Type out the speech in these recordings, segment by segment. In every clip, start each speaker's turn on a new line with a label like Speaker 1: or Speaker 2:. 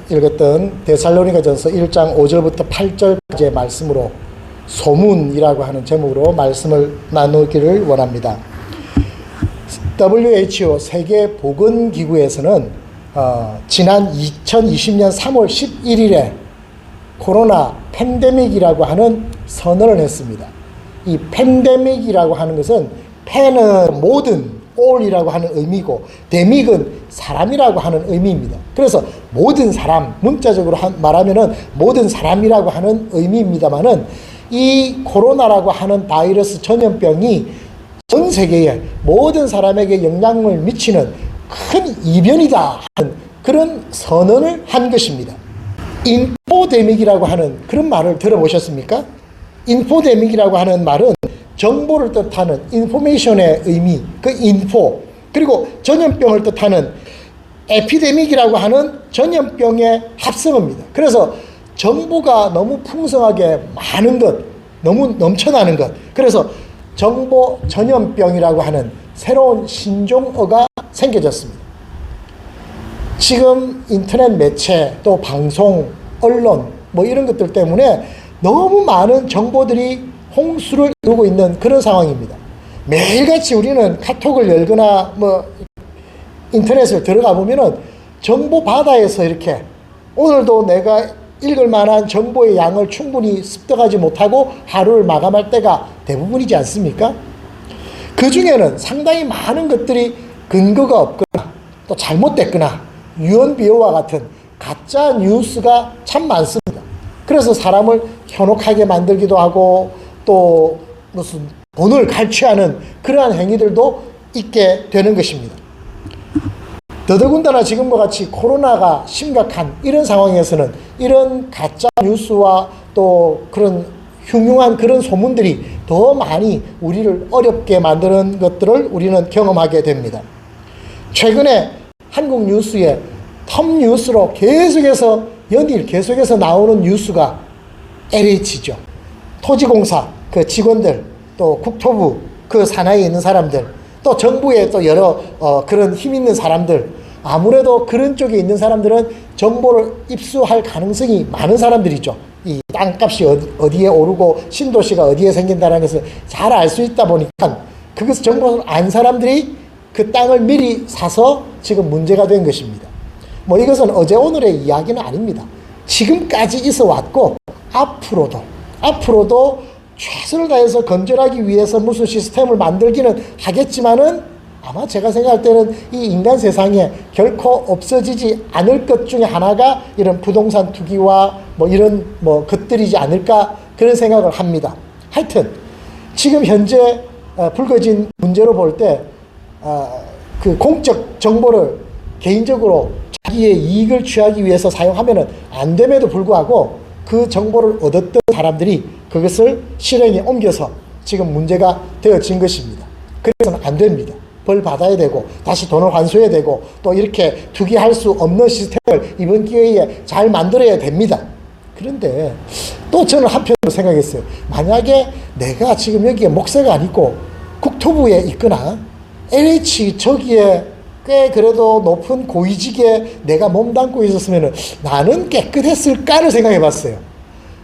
Speaker 1: 읽었던 데살로니가전서 1장 5절부터 8절까지의 말씀으로 소문이라고 하는 제목으로 말씀을 나누기를 원합니다. WHO 세계보건기구에서는 지난 2020년 3월 11일에 코로나 팬데믹이라고 하는 선언을 했습니다. 이 팬데믹이라고 하는 것은 팬은 모든, all이라고 하는 의미고 데믹은 사람이라고 하는 의미입니다. 그래서 모든 사람, 문자적으로 말하면은 모든 사람이라고 하는 의미입니다만은 이 코로나라고 하는 바이러스 전염병이 전 세계에 모든 사람에게 영향을 미치는 큰 이변이다 하는 그런 선언을 한 것입니다. 인포데믹이라고 하는 그런 말을 들어보셨습니까? 인포데믹이라고 하는 말은 정보를 뜻하는 인포메이션의 의미, 그 인포, 그리고 전염병을 뜻하는 에피데믹이라고 하는 전염병의 합성어입니다. 그래서 정보가 너무 풍성하게 많은 것, 너무 넘쳐나는 것, 그래서 정보 전염병이라고 하는 새로운 신종어가 생겨졌습니다. 지금 인터넷 매체, 또 방송, 언론 뭐 이런 것들 때문에 너무 많은 정보들이 홍수를 이루고 있는 그런 상황입니다. 매일같이 우리는 카톡을 열거나 뭐 인터넷을 들어가 보면은 정보 바다에서 이렇게 오늘도 내가 읽을 만한 정보의 양을 충분히 습득하지 못하고 하루를 마감할 때가 대부분이지 않습니까? 그 중에는 상당히 많은 것들이 근거가 없거나 또 잘못됐거나 유언비어와 같은 가짜 뉴스가 참 많습니다. 그래서 사람을 현혹하게 만들기도 하고 또 무슨 돈을 갈취하는 그러한 행위들도 있게 되는 것입니다. 더더군다나 지금과 같이 코로나가 심각한 이런 상황에서는 이런 가짜 뉴스와 또 그런 흉흉한 그런 소문들이 더 많이 우리를 어렵게 만드는 것들을 우리는 경험하게 됩니다. 최근에 한국 뉴스에 톱 뉴스로 계속해서 연일 계속해서 나오는 뉴스가 LH죠. 토지공사 그 직원들, 또 국토부 그 산하에 있는 사람들, 또 정부에 또 여러 그런 힘 있는 사람들, 아무래도 그런 쪽에 있는 사람들은 정보를 입수할 가능성이 많은 사람들이죠. 이 땅값이 어디에 오르고 신도시가 어디에 생긴다는 것을 잘 알 수 있다 보니까 그것을 정보를 안 사람들이 그 땅을 미리 사서 지금 문제가 된 것입니다. 뭐 이것은 어제 오늘의 이야기는 아닙니다. 지금까지 있어 왔고 앞으로도 최선을 다해서 건전하기 위해서 무슨 시스템을 만들기는 하겠지만은 아마 제가 생각할 때는 이 인간 세상에 결코 없어지지 않을 것 중에 하나가 이런 부동산 투기와 뭐 이런 뭐 것들이지 않을까 그런 생각을 합니다. 하여튼 지금 현재 불거진 문제로 볼 때 그 공적 정보를 개인적으로 자기의 이익을 취하기 위해서 사용하면은 안 됨에도 불구하고 그 정보를 얻었던 사람들이 그것을 실행에 옮겨서 지금 문제가 되어진 것입니다. 그래서는 안 됩니다. 벌 받아야 되고 다시 돈을 환수해야 되고 또 이렇게 투기할 수 없는 시스템을 이번 기회에 잘 만들어야 됩니다. 그런데 또 저는 한편으로 생각했어요. 만약에 내가 지금 여기에 목세가 아니고 국토부에 있거나 LH 저기에 꽤 그래도 높은 고위직에 내가 몸담고 있었으면 나는 깨끗했을까를 생각해 봤어요.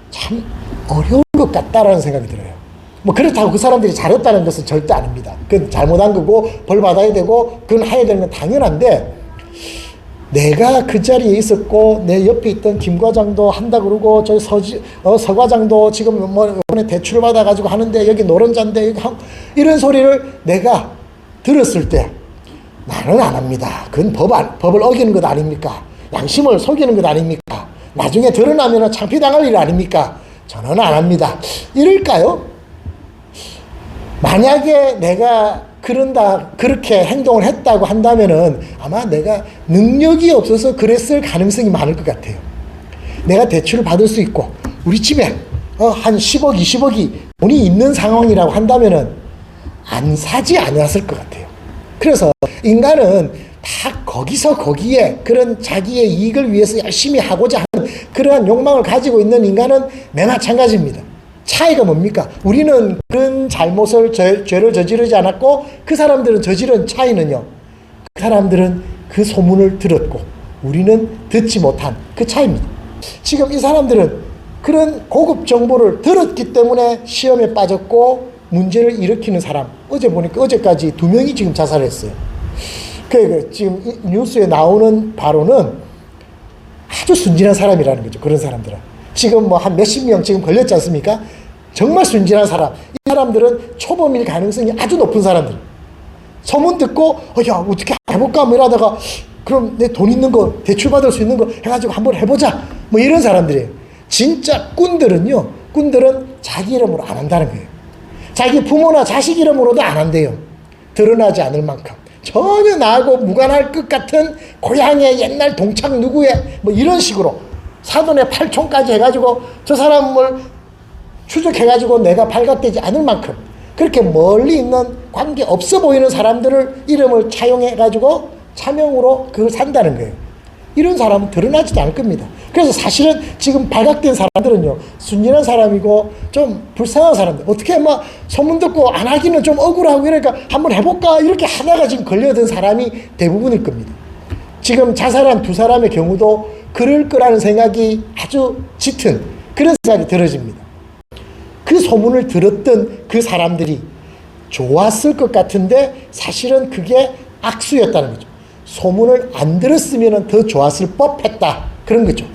Speaker 1: 참 어려운 것 같다라는 생각이 들어요. 뭐 그렇다고 그 사람들이 잘했다는 것은 절대 아닙니다. 그건 잘못한 거고 벌 받아야 되고 그건 해야 되는 건 당연한데 내가 그 자리에 있었고 내 옆에 있던 김 과장도 한다 그러고 저기 서 과장도 지금 뭐 이번에 대출을 받아가지고 하는데 여기 노른자인데 여기 이런 소리를 내가 들었을 때 나는 안 합니다. 그건 법을 어기는 것 아닙니까? 양심을 속이는 것 아닙니까? 나중에 드러나면 창피당할 일 아닙니까? 저는 안 합니다. 이럴까요? 만약에 내가 그렇게 행동을 했다고 한다면은 아마 내가 능력이 없어서 그랬을 가능성이 많을 것 같아요. 내가 대출을 받을 수 있고 우리 집에 한 10억, 20억이 돈이 있는 상황이라고 한다면은 안 사지 않았을 것 같아요. 그래서 인간은 다 거기에 그런 자기의 이익을 위해서 열심히 하고자 하는 그러한 욕망을 가지고 있는 인간은 매 마찬가지입니다. 차이가 뭡니까? 우리는 그런 잘못을 죄를 저지르지 않았고 그 사람들은 저지른 차이는요. 그 사람들은 그 소문을 들었고 우리는 듣지 못한 그 차이입니다. 지금 이 사람들은 그런 고급 정보를 들었기 때문에 시험에 빠졌고 문제를 일으키는 사람, 어제 보니까 어제까지 2명이 지금 자살했어요. 지금 이 뉴스에 나오는 바로는 아주 순진한 사람이라는 거죠. 그런 사람들은. 지금 뭐 한 몇십 명 지금 걸렸지 않습니까? 정말 순진한 사람. 이 사람들은 초범일 가능성이 아주 높은 사람들. 소문 듣고, 야, 어떻게 해볼까? 뭐 이러다가, 그럼 내 돈 있는 거, 대출받을 수 있는 거 해가지고 한번 해보자. 뭐 이런 사람들이에요. 진짜 꾼들은 자기 이름으로 안 한다는 거예요. 자기 부모나 자식 이름으로도 안 한대요. 드러나지 않을 만큼. 전혀 나하고 무관할 것 같은 고향의 옛날 동창 누구의 뭐 이런 식으로 사돈의 팔촌까지 해가지고 저 사람을 추적해가지고 내가 발각되지 않을 만큼 그렇게 멀리 있는 관계 없어 보이는 사람들을 이름을 차용해가지고 차명으로 그걸 산다는 거예요. 이런 사람은 드러나지도 않을 겁니다. 그래서 사실은 지금 발각된 사람들은요, 순진한 사람이고 좀 불쌍한 사람들. 어떻게 막 소문 듣고 안 하기는 좀 억울하고 이러니까 한번 해볼까? 이렇게 하다가 지금 걸려든 사람이 대부분일 겁니다. 지금 자살한 2사람의 경우도 그럴 거라는 생각이 아주 짙은 그런 생각이 들어집니다. 그 소문을 들었던 그 사람들이 좋았을 것 같은데 사실은 그게 악수였다는 거죠. 소문을 안 들었으면 더 좋았을 법했다. 그런 거죠.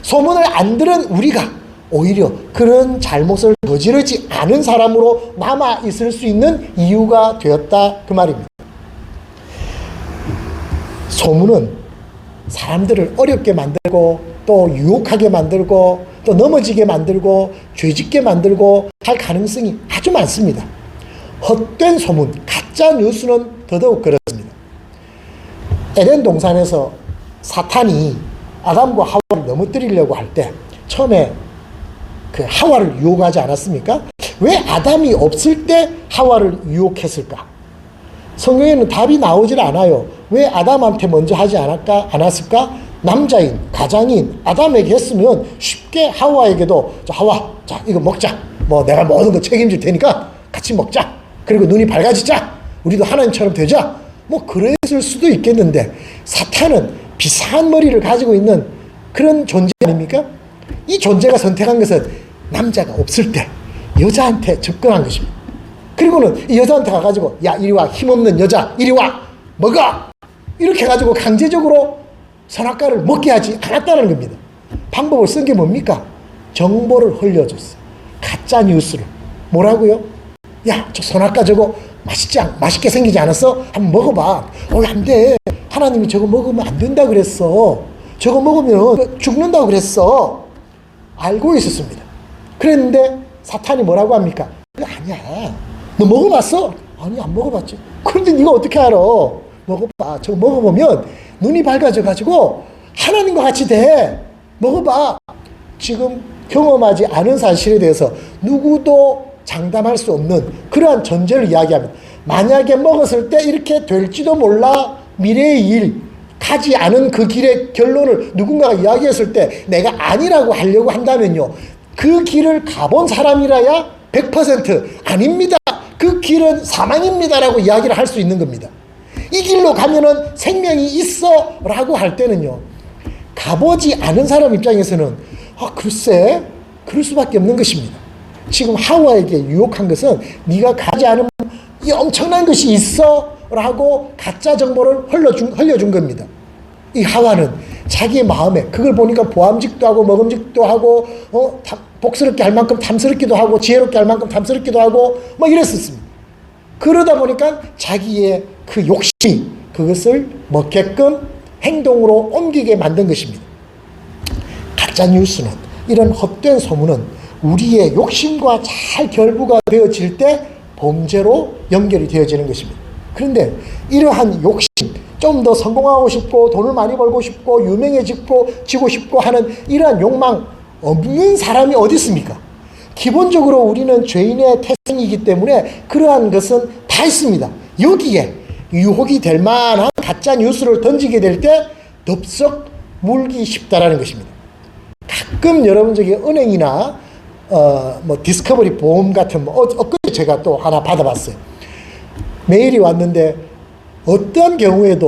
Speaker 1: 소문을 안 들은 우리가 오히려 그런 잘못을 저지르지 않은 사람으로 남아있을 수 있는 이유가 되었다. 그 말입니다. 소문은 사람들을 어렵게 만들고 또 유혹하게 만들고 또 넘어지게 만들고 죄짓게 만들고 할 가능성이 아주 많습니다. 헛된 소문, 가짜 뉴스는 더더욱 그렇습니다. 에덴 동산에서 사탄이 아담과 하와를 넘어뜨리려고 할 때 처음에 그 하와를 유혹하지 않았습니까? 왜 아담이 없을 때 하와를 유혹했을까? 성경에는 답이 나오질 않아요. 왜 아담한테 먼저 하지 않았을까? 남자인, 가장인 아담에게 했으면 쉽게 하와에게도 자, 하와, 자, 이거 먹자. 뭐 내가 모든 거 책임질 테니까 같이 먹자. 그리고 눈이 밝아지자. 우리도 하나님처럼 되자. 뭐 그랬을 수도 있겠는데 사탄은 비상한 머리를 가지고 있는 그런 존재 아닙니까? 이 존재가 선택한 것은 남자가 없을 때 여자한테 접근한 것입니다. 그리고는 이 여자한테 가가지고 야 이리 와, 힘없는 여자 이리 와 먹어 이렇게 해가지고 강제적으로 선악과를 먹게 하지 않았다는 겁니다. 방법을 쓴 게 뭡니까? 정보를 흘려줬어요. 가짜 뉴스를. 뭐라고요? 야, 저 선악과 저거 맛있게 생기지 않았어? 한번 먹어봐. 안 돼. 하나님이 저거 먹으면 안 된다 그랬어. 저거 먹으면 죽는다 그랬어. 알고 있었습니다. 그랬는데 사탄이 뭐라고 합니까? 아니야. 너 먹어봤어? 아니, 안 먹어봤지. 그런데 네가 어떻게 알아? 먹어봐. 저거 먹어보면 눈이 밝아져가지고 하나님과 같이 돼. 먹어봐. 지금 경험하지 않은 사실에 대해서 누구도 장담할 수 없는 그러한 전제를 이야기합니다. 만약에 먹었을 때 이렇게 될지도 몰라 미래의 일, 가지 않은 그 길의 결론을 누군가가 이야기했을 때 내가 아니라고 하려고 한다면요. 그 길을 가본 사람이라야 100% 아닙니다. 그 길은 사망입니다라고 이야기를 할 수 있는 겁니다. 이 길로 가면은 생명이 있어 라고 할 때는요. 가보지 않은 사람 입장에서는 글쎄 그럴 수밖에 없는 것입니다. 지금 하와에게 유혹한 것은 네가 가지 않으면 이 엄청난 것이 있어 라고 가짜 정보를 흘려준 겁니다. 이 하와는 자기의 마음에 그걸 보니까 보암직도 하고 먹음직도 하고 복스럽게 할 만큼 탐스럽기도 하고 지혜롭게 할 만큼 탐스럽기도 하고 뭐 이랬었습니다. 그러다 보니까 자기의 그 욕심이 그것을 먹게끔 행동으로 옮기게 만든 것입니다. 가짜 뉴스는 이런 헛된 소문은 우리의 욕심과 잘 결부가 되어질 때 범죄로 연결이 되어지는 것입니다. 그런데 이러한 욕심, 좀 더 성공하고 싶고 돈을 많이 벌고 싶고 유명해지고 싶고 하는 이러한 욕망 없는 사람이 어디 있습니까? 기본적으로 우리는 죄인의 태생이기 때문에 그러한 것은 다 있습니다. 여기에 유혹이 될 만한 가짜 뉴스를 던지게 될 때 덥석 물기 쉽다라는 것입니다. 가끔 여러분 저기 은행이나 뭐 디스커버리 보험 같은 엊그제 제가 또 하나 받아봤어요. 메일이 왔는데 어떤 경우에도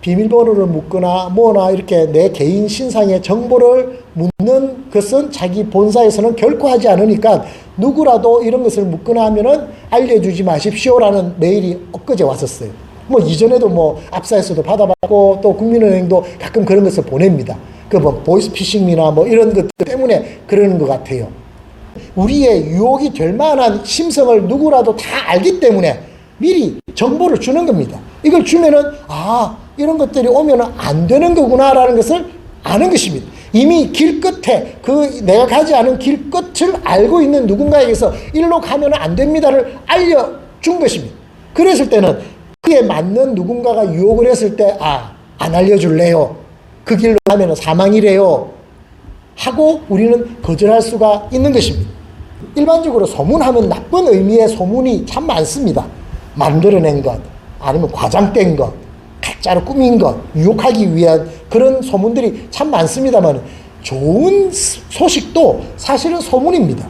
Speaker 1: 비밀번호를 묻거나 뭐나 이렇게 내 개인 신상의 정보를 묻는 것은 자기 본사에서는 결코 하지 않으니까 누구라도 이런 것을 묻거나 하면은 알려주지 마십시오라는 메일이 엊그제 왔었어요. 뭐 이전에도 뭐 압사에서도 받아봤고 또 국민은행도 가끔 그런 것을 보냅니다. 그 뭐 보이스피싱이나 뭐 이런 것들 때문에 그러는 것 같아요. 우리의 유혹이 될 만한 심성을 누구라도 다 알기 때문에 미리 정보를 주는 겁니다. 이걸 주면은 이런 것들이 오면은 안 되는 거구나라는 것을 아는 것입니다. 이미 길 끝에 내가 가지 않은 길 끝을 알고 있는 누군가에게서 일로 가면 안 됩니다를 알려준 것입니다. 그랬을 때는 그에 맞는 누군가가 유혹을 했을 때 안 알려줄래요. 그 길로 가면 사망이래요. 하고 우리는 거절할 수가 있는 것입니다. 일반적으로 소문하면 나쁜 의미의 소문이 참 많습니다. 만들어낸 것, 아니면 과장된 것, 가짜로 꾸민 것, 유혹하기 위한 그런 소문들이 참 많습니다만 좋은 소식도 사실은 소문입니다.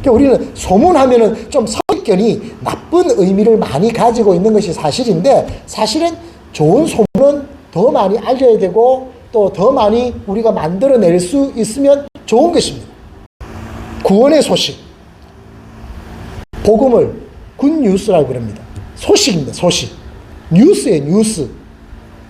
Speaker 1: 그러니까 우리는 소문하면은 좀 선입견이 나쁜 의미를 많이 가지고 있는 것이 사실인데 사실은 좋은 소문은 더 많이 알려야 되고 또 더 많이 우리가 만들어낼 수 있으면 좋은 것입니다. 구원의 소식, 복음을 굿뉴스라고 그럽니다. 소식입니다. 소식. 뉴스예요. 뉴스.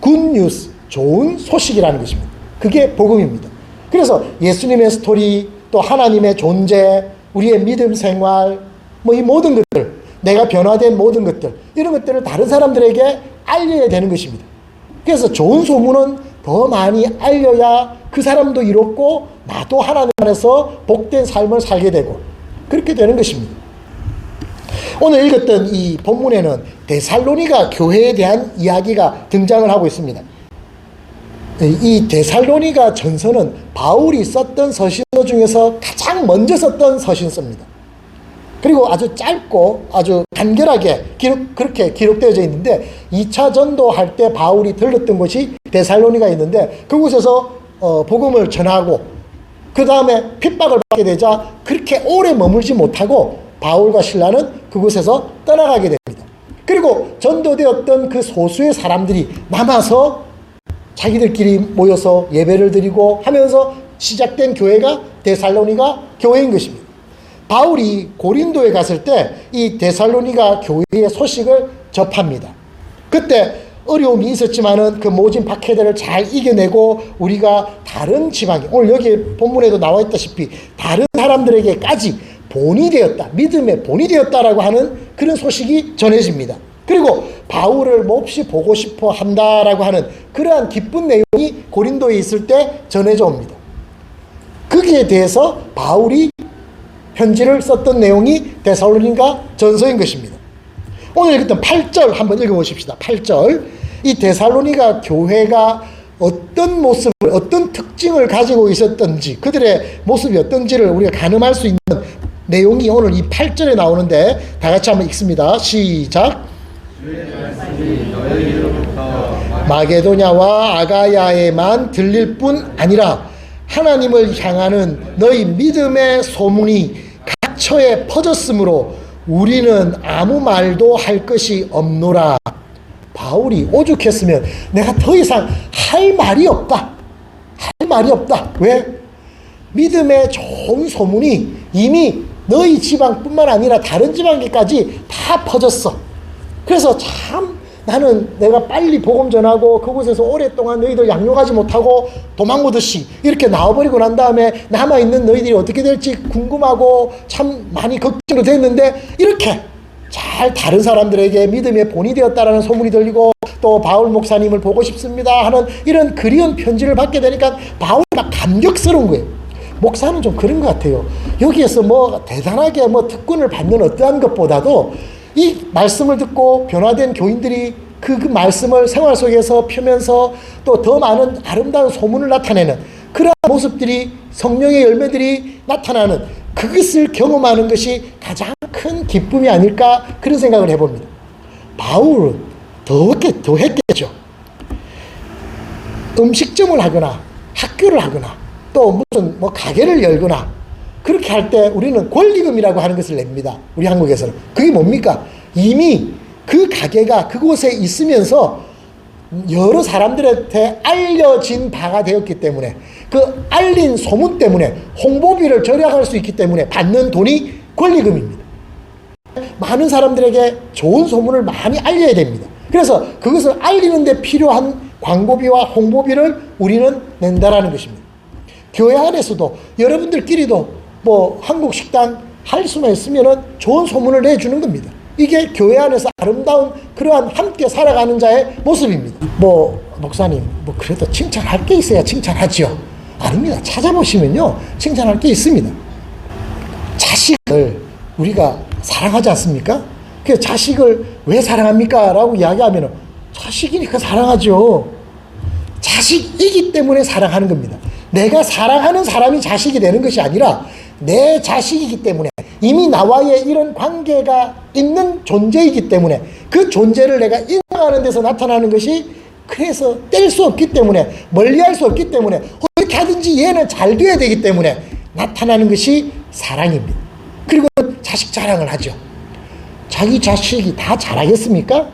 Speaker 1: 굿뉴스. 좋은 소식이라는 것입니다. 그게 복음입니다. 그래서 예수님의 스토리, 또 하나님의 존재, 우리의 믿음 생활, 뭐 이 모든 것들, 내가 변화된 모든 것들, 이런 것들을 다른 사람들에게 알려야 되는 것입니다. 그래서 좋은 소문은 더 많이 알려야 그 사람도 이롭고 나도 하나님 안에서 복된 삶을 살게 되고 그렇게 되는 것입니다. 오늘 읽었던 이 본문에는 데살로니가 교회에 대한 이야기가 등장을 하고 있습니다. 이 데살로니가 전서는 바울이 썼던 서신서 중에서 가장 먼저 썼던 서신서입니다. 그리고 아주 짧고 아주 간결하게 그렇게 기록되어져 있는데 2차 전도할 때 바울이 들렀던 곳이 데살로니가 있는데 그곳에서 복음을 전하고 그 다음에 핍박을 받게 되자 그렇게 오래 머물지 못하고 바울과 실라는 그곳에서 떠나가게 됩니다. 그리고 전도되었던 그 소수의 사람들이 남아서 자기들끼리 모여서 예배를 드리고 하면서 시작된 교회가 데살로니가 교회인 것입니다. 바울이 고린도에 갔을 때 이 데살로니가 교회의 소식을 접합니다. 그때 어려움이 있었지만은 그 모진 박해들을 잘 이겨내고 우리가 다른 지방에 오늘 여기 본문에도 나와 있다시피 다른 사람들에게까지 본이 되었다. 믿음의 본이 되었다라고 하는 그런 소식이 전해집니다. 그리고 바울을 몹시 보고 싶어 한다라고 하는 그러한 기쁜 내용이 고린도에 있을 때 전해져 옵니다. 거기에 대해서 바울이 편지를 썼던 내용이 데살로니가 전서인 것입니다. 오늘 읽었던 8절 한번 읽어보십시다. 8절. 이 데살로니가 교회가 어떤 모습을, 어떤 특징을 가지고 있었던지, 그들의 모습이 어떤지를 우리가 가늠할 수 있는 내용이 오늘 이 8절에 나오는데 다 같이 한번 읽습니다. 시작. 마게도냐와 아가야에만 들릴 뿐 아니라 하나님을 향하는 너희 믿음의 소문이 각처에 퍼졌으므로 우리는 아무 말도 할 것이 없노라. 바울이 오죽했으면 내가 더 이상 할 말이 없다. 할 말이 없다. 왜? 믿음의 좋은 소문이 이미 너희 지방뿐만 아니라 다른 지방에까지 다 퍼졌어. 그래서 참 나는 내가 빨리 복음 전하고 그곳에서 오랫동안 너희들 양육하지 못하고 도망오듯이 이렇게 나와버리고 난 다음에 남아있는 너희들이 어떻게 될지 궁금하고 참 많이 걱정도 됐는데 이렇게 잘 다른 사람들에게 믿음의 본이 되었다라는 소문이 들리고 또 바울 목사님을 보고 싶습니다 하는 이런 그리운 편지를 받게 되니까 바울이 막 감격스러운 거예요. 목사는 좀 그런 것 같아요. 여기에서 뭐 대단하게 뭐 특권을 받는 어떠한 것보다도 이 말씀을 듣고 변화된 교인들이 그 말씀을 생활 속에서 펴면서 또 더 많은 아름다운 소문을 나타내는 그러한 모습들이 성령의 열매들이 나타나는 그것을 경험하는 것이 가장 큰 기쁨이 아닐까 그런 생각을 해봅니다. 바울은 더 했겠죠. 음식점을 하거나 학교를 하거나 또 무슨 뭐 가게를 열거나 그렇게 할 때 우리는 권리금이라고 하는 것을 냅니다. 우리 한국에서는. 그게 뭡니까? 이미 그 가게가 그곳에 있으면서 여러 사람들한테 알려진 바가 되었기 때문에 그 알린 소문 때문에 홍보비를 절약할 수 있기 때문에 받는 돈이 권리금입니다. 많은 사람들에게 좋은 소문을 많이 알려야 됩니다. 그래서 그것을 알리는 데 필요한 광고비와 홍보비를 우리는 낸다라는 것입니다. 교회 안에서도 여러분들끼리도 뭐 한국 식당 할 수만 있으면은 좋은 소문을 내주는 겁니다. 이게 교회 안에서 아름다운 그러한 함께 살아가는 자의 모습입니다. 뭐 목사님 뭐 그래도 칭찬할 게 있어야 칭찬하지요. 아닙니다. 찾아보시면요 칭찬할 게 있습니다. 자식을 우리가 사랑하지 않습니까? 그 자식을 왜 사랑합니까? 라고 이야기하면 자식이니까 사랑하죠. 자식이기 때문에 사랑하는 겁니다. 내가 사랑하는 사람이 자식이 되는 것이 아니라 내 자식이기 때문에 이미 나와의 이런 관계가 있는 존재이기 때문에 그 존재를 내가 인정하는 데서 나타나는 것이 그래서 뗄 수 없기 때문에 멀리할 수 없기 때문에 어떻게 하든지 얘는 잘 돼야 되기 때문에 나타나는 것이 사랑입니다. 그리고 자식 자랑을 하죠. 자기 자식이 다 잘하겠습니까?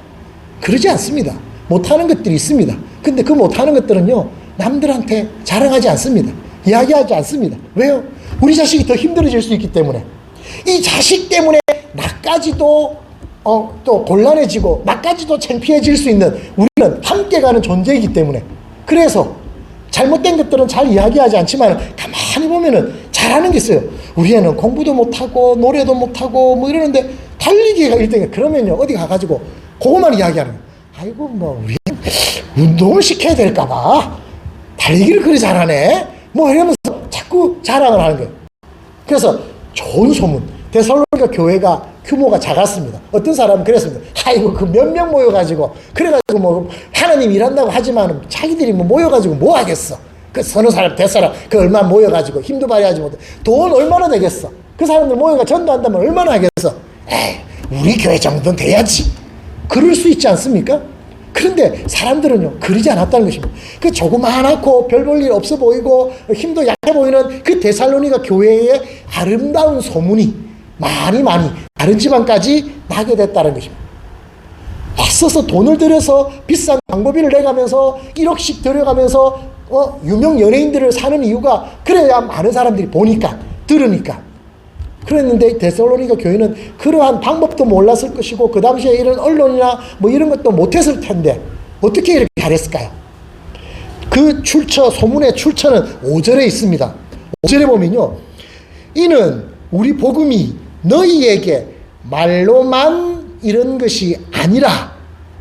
Speaker 1: 그러지 않습니다. 못하는 것들이 있습니다. 근데 그 못하는 것들은요 남들한테 자랑하지 않습니다. 이야기하지 않습니다. 왜요? 우리 자식이 더 힘들어질 수 있기 때문에. 이 자식 때문에 나까지도 또 곤란해지고 나까지도 창피해질 수 있는 우리는 함께 가는 존재이기 때문에. 그래서 잘못된 것들은 잘 이야기하지 않지만 가만히 보면은 잘하는 게 있어요. 우리 애는 공부도 못하고 노래도 못하고 뭐 이러는데 달리기가 1등이에요. 그러면요 어디 가가지고 그것만 이야기하는 거예요. 아이고 뭐 우리 운동을 시켜야 될까봐 달리기를 그리 잘하네 뭐 이러면서 자꾸 자랑을 하는 거예요. 그래서 좋은 소문. 데살로니가 교회가 규모가 작았습니다. 어떤 사람은 그랬습니다. 아이고 그 몇 명 모여가지고 그래가지고 뭐 하나님 일한다고 하지만 자기들이 뭐 모여가지고 뭐 하겠어. 그 서너 사람 대사람 그 얼마 모여가지고 힘도 발휘하지 못해 돈 얼마나 되겠어. 그 사람들 모여가 전도한다면 얼마나 하겠어. 에이 우리 교회 정도는 돼야지. 그럴 수 있지 않습니까? 그런데 사람들은요 그러지 않았다는 것입니다. 그 조그마하고 별 볼 일 없어 보이고 힘도 약해 보이는 그 데살로니가 교회의 아름다운 소문이 많이 다른 지방까지 나게 됐다는 것입니다. 애써서 돈을 들여서 비싼 광고비를 내가면서 1억씩 들여가면서 유명 연예인들을 사는 이유가 그래야 많은 사람들이 보니까 들으니까. 그랬는데 데살로니가 교회는 그러한 방법도 몰랐을 것이고 그 당시에 이런 언론이나 뭐 이런 것도 못했을 텐데 어떻게 이렇게 잘했을까요? 그 소문의 출처는 5절에 있습니다. 5절에 보면요 이는 우리 복음이 너희에게 말로만 이런 것이 아니라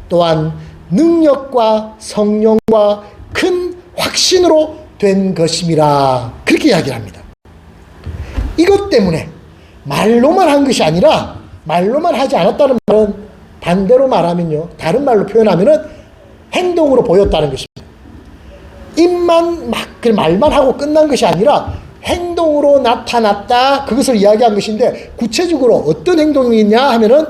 Speaker 1: 또한 능력과 성령과 큰 확신으로 된 것임이라 그렇게 이야기를 합니다. 이것 때문에 말로만 한 것이 아니라 말로만 하지 않았다는 말은 반대로 말하면요 다른 말로 표현하면은 행동으로 보였다는 것입니다. 입만 막 말만 하고 끝난 것이 아니라 행동으로 나타났다 그것을 이야기한 것인데 구체적으로 어떤 행동이냐 하면은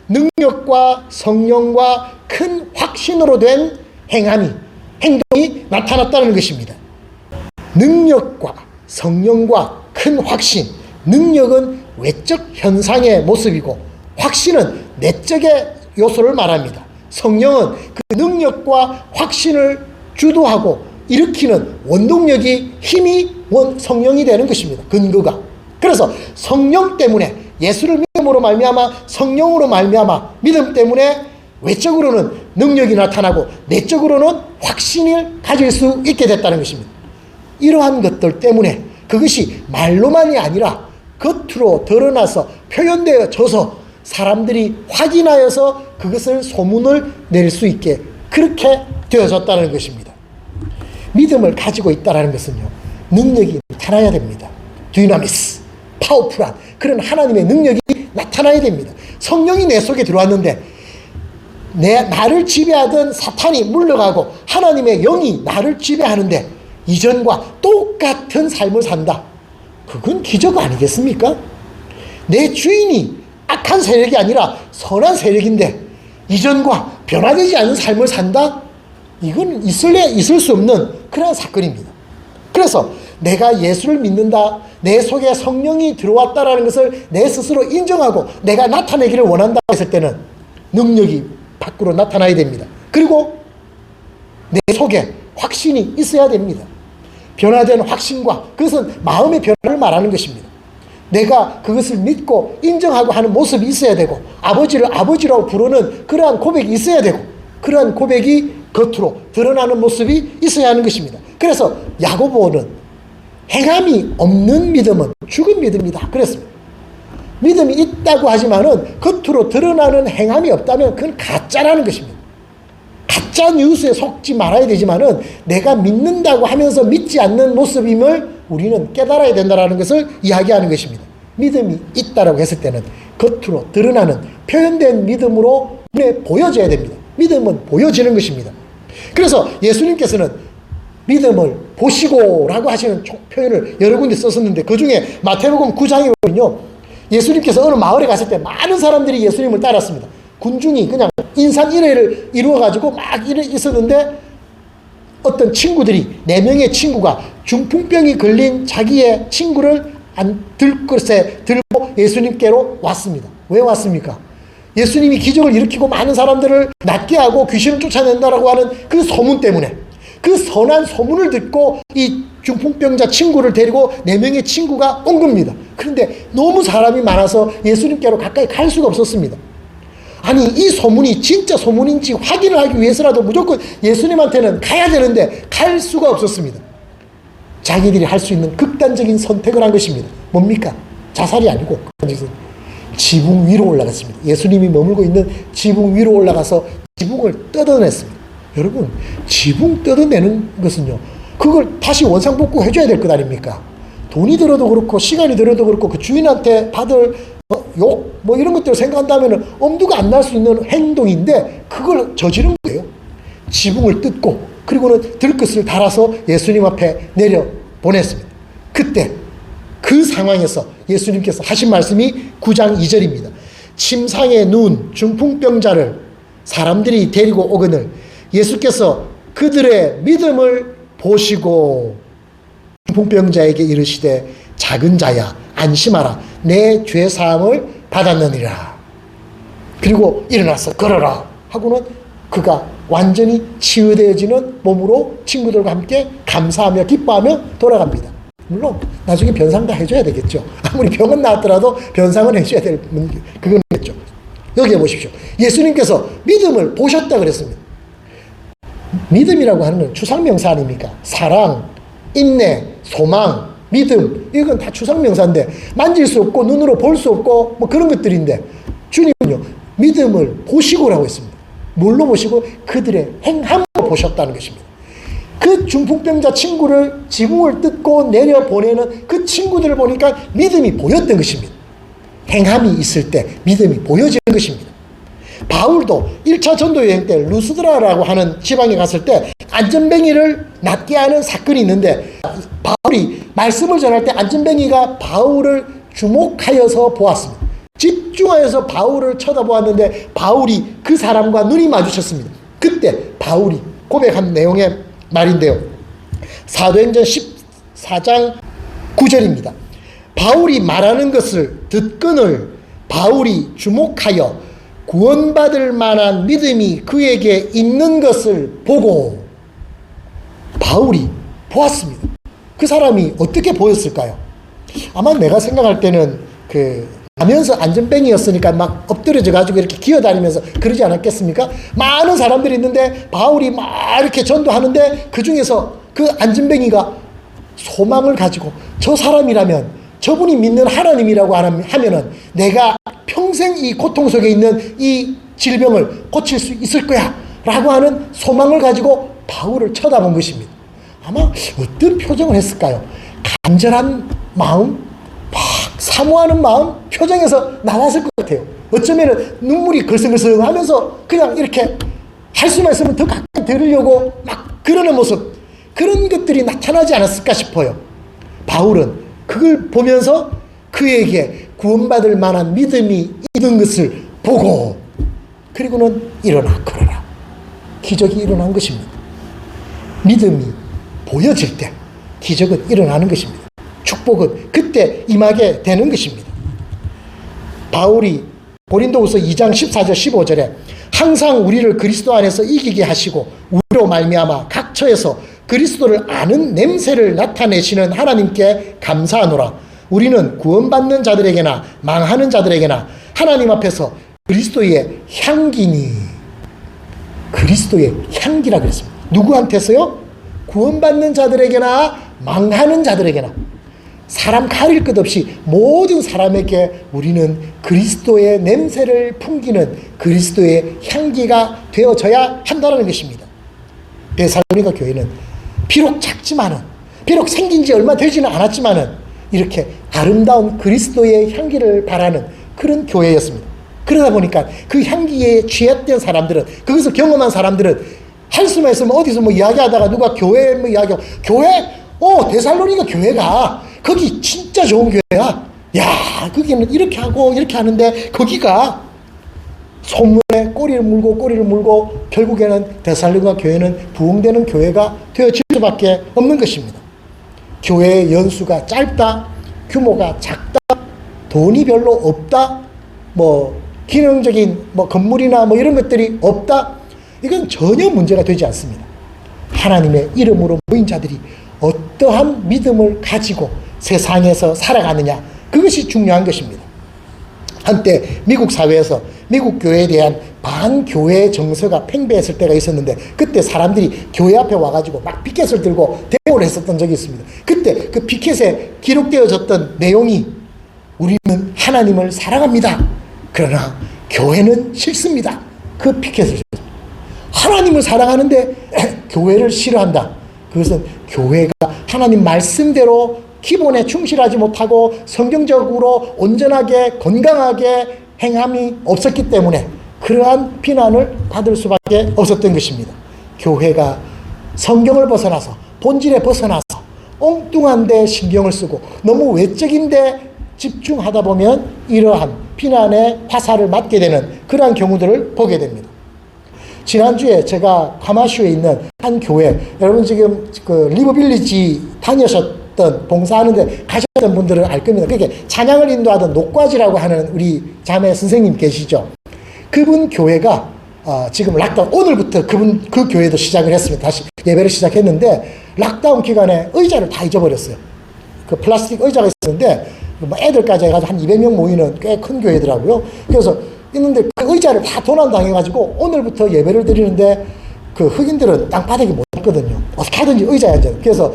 Speaker 1: 능력과 성령과 큰 확신으로 된 행동이 나타났다는 것입니다. 능력과 성령과 큰 확신. 능력은 외적 현상의 모습이고 확신은 내적의 요소를 말합니다. 성령은 그 능력과 확신을 주도하고 일으키는 원동력이 힘이 성령이 되는 것입니다. 근거가. 그래서 성령 때문에 예수를 믿음으로 말미암아 성령으로 말미암아 믿음 때문에 외적으로는 능력이 나타나고 내적으로는 확신을 가질 수 있게 됐다는 것입니다. 이러한 것들 때문에 그것이 말로만이 아니라 겉으로 드러나서 표현되어져서 사람들이 확인하여서 그것을 소문을 낼 수 있게 그렇게 되어졌다는 것입니다. 믿음을 가지고 있다는 것은요 능력이 나타나야 됩니다. 디나미스, 파워풀한 그런 하나님의 능력이 나타나야 됩니다. 성령이 내 속에 들어왔는데 나를 지배하던 사탄이 물러가고 하나님의 영이 나를 지배하는데 이전과 똑같은 삶을 산다. 그건 기적 아니겠습니까? 내 주인이 악한 세력이 아니라 선한 세력인데 이전과 변화되지 않은 삶을 산다? 이건 있을 수 없는 그런 사건입니다. 그래서 내가 예수를 믿는다, 내 속에 성령이 들어왔다라는 것을 내 스스로 인정하고 내가 나타내기를 원한다 했을 때는 능력이 밖으로 나타나야 됩니다. 그리고 내 속에 확신이 있어야 됩니다. 변화된 확신과 그것은 마음의 변화를 말하는 것입니다. 내가 그것을 믿고 인정하고 하는 모습이 있어야 되고 아버지를 아버지라고 부르는 그러한 고백이 있어야 되고 그러한 고백이 겉으로 드러나는 모습이 있어야 하는 것입니다. 그래서 야고보는 행함이 없는 믿음은 죽은 믿음이다 그랬습니다. 믿음이 있다고 하지만은 겉으로 드러나는 행함이 없다면 그건 가짜라는 것입니다. 가짜 뉴스에 속지 말아야 되지만은 내가 믿는다고 하면서 믿지 않는 모습임을 우리는 깨달아야 된다는 것을 이야기하는 것입니다. 믿음이 있다라고 했을 때는 겉으로 드러나는 표현된 믿음으로 눈에 보여져야 됩니다. 믿음은 보여지는 것입니다. 그래서 예수님께서는 믿음을 보시고라고 하시는 표현을 여러 군데 썼었는데 그 중에 마태복음 9장에 보면요, 예수님께서 어느 마을에 갔을 때 많은 사람들이 예수님을 따랐습니다. 군중이 그냥 인산인해를 이루어가지고 막 있었는데 어떤 친구들이 4명의 친구가 중풍병이 걸린 자기의 친구를 들것에 들고 예수님께로 왔습니다. 왜 왔습니까? 예수님이 기적을 일으키고 많은 사람들을 낫게 하고 귀신을 쫓아낸다라고 하는 그 소문 때문에, 그 선한 소문을 듣고 이 중풍병자 친구를 데리고 4명의 친구가 온 겁니다. 그런데 너무 사람이 많아서 예수님께로 가까이 갈 수가 없었습니다. 아니, 이 소문이 진짜 소문인지 확인을 하기 위해서라도 무조건 예수님한테는 가야 되는데 갈 수가 없었습니다. 자기들이 할 수 있는 극단적인 선택을 한 것입니다. 뭡니까? 자살이 아니고 지붕 위로 올라갔습니다. 예수님이 머물고 있는 지붕 위로 올라가서 지붕을 뜯어냈습니다. 여러분, 지붕 뜯어내는 것은요, 그걸 다시 원상복구 해줘야 될 것 아닙니까? 돈이 들어도 그렇고 시간이 들어도 그렇고 그 주인한테 받을 욕 뭐 이런 것들을 생각한다면 엄두가 안 날 수 있는 행동인데 그걸 저지른 거예요. 지붕을 뜯고 그리고는 들것을 달아서 예수님 앞에 내려 보냈습니다. 그때 그 상황에서 예수님께서 하신 말씀이 9장 2절입니다. 침상에 누운 중풍병자를 사람들이 데리고 오거늘 예수께서 그들의 믿음을 보시고 중풍병자에게 이르시되 작은 자야 안심하라 내 죄사함을 받았느니라. 그리고 일어나서 걸어라 하고는 그가 완전히 치유되어지는 몸으로 친구들과 함께 감사하며 기뻐하며 돌아갑니다. 물론 나중에 변상 다 해줘야 되겠죠. 아무리 병은 나왔더라도 변상은 해줘야 될 그거겠죠. 여기에 보십시오. 예수님께서 믿음을 보셨다 그랬습니다. 믿음이라고 하는 건 추상명사 아닙니까? 사랑, 인내, 소망, 믿음, 이건 다 추상명사인데 만질 수 없고 눈으로 볼 수 없고 뭐 그런 것들인데 주님은요, 믿음을 보시고라고 했습니다. 뭘로 보시고? 그들의 행함으로 보셨다는 것입니다. 그 중풍병자 친구를 지붕을 뜯고 내려보내는 그 친구들을 보니까 믿음이 보였던 것입니다. 행함이 있을 때 믿음이 보여지는 것입니다. 바울도 1차 전도여행 때 루스드라라고 하는 지방에 갔을 때 안전뱅이를 낫게 하는 사건이 있는데 바울이 말씀을 전할 때 안전뱅이가 바울을 주목하여서 보았습니다. 집중하여서 바울을 쳐다보았는데 바울이 그 사람과 눈이 마주쳤습니다. 그때 바울이 고백한 내용의 말인데요. 사도행전 14장 9절입니다. 바울이 말하는 것을 듣거늘 바울이 주목하여 구원받을 만한 믿음이 그에게 있는 것을 보고 바울이 보았습니다. 그 사람이 어떻게 보였을까요? 아마 내가 생각할 때는 가면서 안전뱅이였으니까 막 엎드려져 가지고 이렇게 기어다니면서 그러지 않았겠습니까? 많은 사람들이 있는데 바울이 막 이렇게 전도하는데 그 중에서 그 안전뱅이가 소망을 가지고 저 사람이라면 저분이 믿는 하나님이라고 하면은 내가 평생 이 고통 속에 있는 이 질병을 고칠 수 있을 거야 라고 하는 소망을 가지고 바울을 쳐다본 것입니다. 아마 어떤 표정을 했을까요? 간절한 마음, 막 사모하는 마음 표정에서 나왔을 것 같아요. 어쩌면 눈물이 글썽글썽 하면서 그냥 이렇게 할 수만 있으면 더 가까이 들으려고 막 그러는 모습, 그런 것들이 나타나지 않았을까 싶어요. 바울은 그걸 보면서 그에게 구원받을 만한 믿음이 있는 것을 보고 그리고는 일어나 걸어라. 기적이 일어난 것입니다. 믿음이 보여질 때 기적은 일어나는 것입니다. 축복은 그때 임하게 되는 것입니다. 바울이 고린도후서 2장 14절 15절에 항상 우리를 그리스도 안에서 이기게 하시고 로 말미암아 각 처에서 그리스도를 아는 냄새를 나타내시는 하나님께 감사하노라. 우리는 구원받는 자들에게나 망하는 자들에게나 하나님 앞에서 그리스도의 향기니. 그리스도의 향기라 그랬습니다. 누구한테서요? 구원받는 자들에게나 망하는 자들에게나. 사람 가릴 것 없이 모든 사람에게 우리는 그리스도의 냄새를 풍기는 그리스도의 향기가 되어져야 한다는 것입니다. 데살로니가 교회는 비록 작지만은, 비록 생긴 지 얼마 되지는 않았지만은 이렇게 아름다운 그리스도의 향기를 바라는 그런 교회였습니다. 그러다 보니까 그 향기에 취했던 사람들은, 그것을 경험한 사람들은 할 수만 있으면 어디서 뭐 이야기하다가 누가 교회 뭐 이야기하고, 교회? 데살로니가 교회가 거기 진짜 좋은 교회야. 야, 거기는 이렇게 하고 이렇게 하는데 거기가 소문에 꼬리를 물고 결국에는 데살로니가 교회는 부흥되는 교회가 되어질 수밖에 없는 것입니다. 교회의 연수가 짧다, 규모가 작다, 돈이 별로 없다, 뭐 기능적인 뭐 건물이나 뭐 이런 것들이 없다, 이건 전혀 문제가 되지 않습니다. 하나님의 이름으로 모인 자들이 어떠한 믿음을 가지고 세상에서 살아가느냐, 그것이 중요한 것입니다. 한때 미국 사회에서 미국 교회에 대한 반교회 정서가 팽배했을 때가 있었는데, 그때 사람들이 교회 앞에 와가지고 막 피켓을 들고 데모를 했었던 적이 있습니다. 그때 그 피켓에 기록되어졌던 내용이, 우리는 하나님을 사랑합니다, 그러나 교회는 싫습니다. 그 피켓을 하나님을 사랑하는데 교회를 싫어한다. 그것은 교회가 하나님 말씀대로 기본에 충실하지 못하고 성경적으로 온전하게 건강하게 행함이 없었기 때문에 그러한 비난을 받을 수밖에 없었던 것입니다. 교회가 성경을 벗어나서, 본질에 벗어나서 엉뚱한 데 신경을 쓰고 너무 외적인 데 집중하다 보면 이러한 비난의 화살을 맞게 되는 그러한 경우들을 보게 됩니다. 지난주에 제가 카마슈에 있는 한 교회, 여러분 지금 그 리버빌리지 다니셨던, 봉사하는데 가셨던 분들은 알 겁니다. 그게 찬양을 인도하던 녹과지라고 하는 우리 자매 선생님 계시죠. 그분 교회가 지금 락다운, 오늘부터 그 교회도 시작을 했습니다. 다시 예배를 시작했는데, 락다운 기간에 의자를 다 잊어버렸어요. 그 플라스틱 의자가 있었는데 뭐 애들까지 해가지고 한 200명 모이는 꽤 큰 교회더라고요. 그래서 있는데 그 의자를 다 도난당해가지고 오늘부터 예배를 드리는데, 그 흑인들은 땅바닥에 못 앉거든요. 어떻게 하든지 의자에 앉아요. 그래서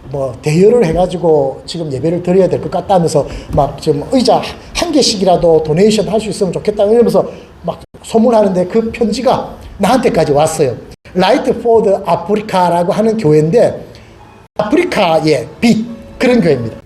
Speaker 1: 뭐 대여를 해가지고 지금 예배를 드려야 될 것 같다면서 막 지금 의자 한 개씩이라도 도네이션 할 수 있으면 좋겠다 이러면서 막 소문하는데, 그 편지가 나한테까지 왔어요. 라이트 포드 아프리카라고 하는 교회인데, 아프리카의 빛, 그런 교회입니다.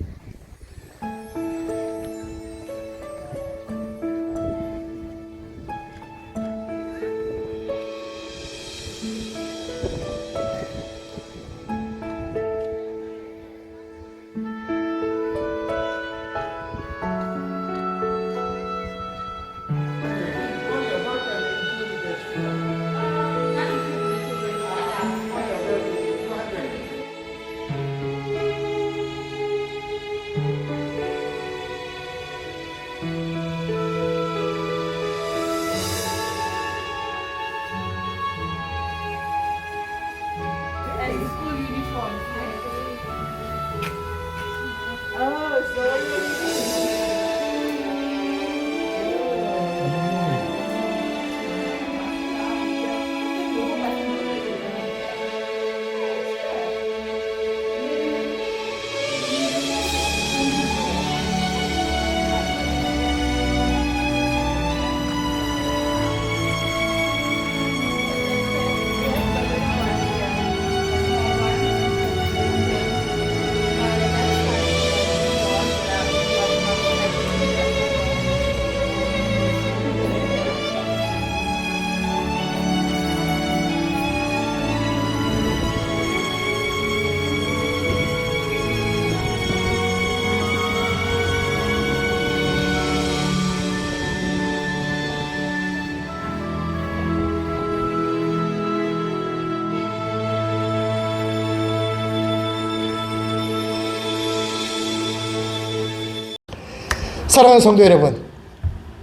Speaker 1: 사랑하는 성도 여러분,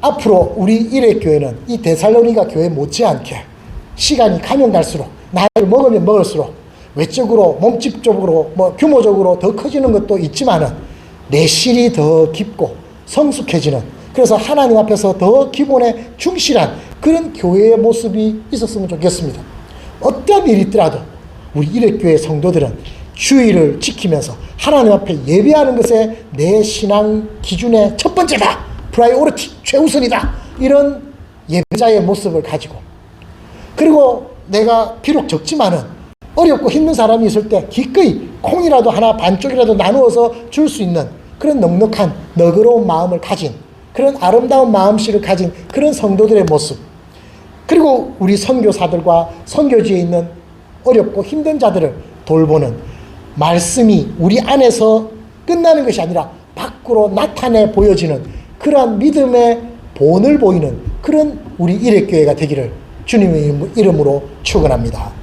Speaker 1: 앞으로 우리 일회교회는 이 데살로니가 교회 못지않게 시간이 가면 갈수록 나이를 먹으면 먹을수록 외적으로, 몸집적으로, 뭐 규모적으로 더 커지는 것도 있지만은 내실이 더 깊고 성숙해지는, 그래서 하나님 앞에서 더 기본에 충실한 그런 교회의 모습이 있었으면 좋겠습니다. 어떤 일이 있더라도 우리 일회교회 성도들은 주의를 지키면서 하나님 앞에 예배하는 것에 내 신앙 기준의 첫 번째다, 프라이오리티, 최우선이다, 이런 예배자의 모습을 가지고, 그리고 내가 비록 적지만은 어렵고 힘든 사람이 있을 때 기꺼이 콩이라도 하나 반쪽이라도 나누어서 줄 수 있는 그런 넉넉한 너그러운 마음을 가진, 그런 아름다운 마음씨를 가진 그런 성도들의 모습, 그리고 우리 선교사들과 선교지에 있는 어렵고 힘든 자들을 돌보는 말씀이 우리 안에서 끝나는 것이 아니라 밖으로 나타내 보여지는 그러한 믿음의 본을 보이는 그런 우리 일회교회가 되기를 주님의 이름으로 축원합니다.